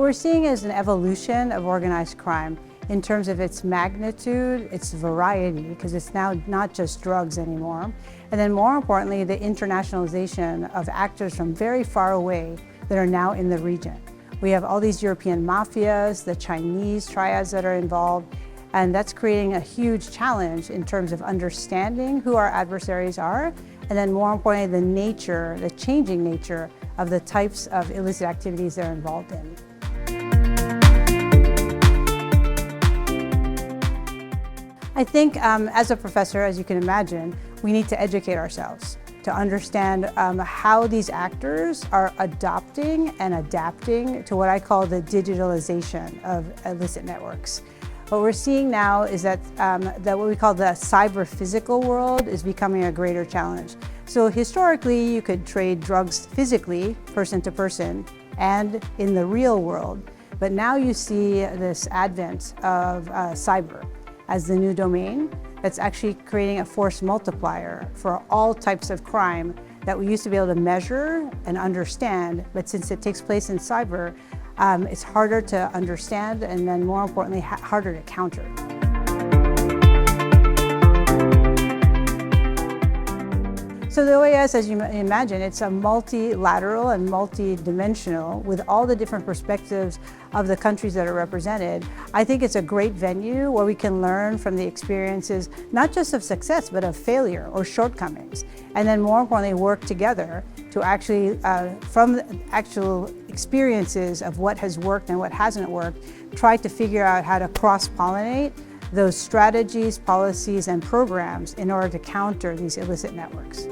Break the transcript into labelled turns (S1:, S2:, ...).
S1: we're seeing is an evolution of organized crime in terms of its magnitude, its variety, because it's now not just drugs anymore, and then more importantly, the internationalization of actors from very far away that are now in the region. We have all these European mafias, the Chinese triads that are involved, and that's creating a huge challenge in terms of understanding who our adversaries are, and then more importantly, the nature, the changing nature of the types of illicit activities they're involved in. I think as a professor, as you can imagine, we need to educate ourselves to understand how these actors are adopting and adapting to what I call the digitalization of illicit networks. What we're seeing now is that, what we call the cyber-physical world is becoming a greater challenge. So historically, you could trade drugs physically, person to person, and in the real world. But now you see this advent of cyber as the new domain that's actually creating a force multiplier for all types of crime that we used to be able to measure and understand, but since it takes place in cyber, it's harder to understand and then more importantly, harder to counter. So the OAS, as you imagine, it's a multilateral and multi-dimensional with all the different perspectives of the countries that are represented. I think it's a great venue where we can learn from the experiences, not just of success, but of failure or shortcomings. And then more importantly, work together to actually, from the actual experiences of what has worked and what hasn't worked, try to figure out how to cross-pollinate those strategies, policies, and programs in order to counter these illicit networks.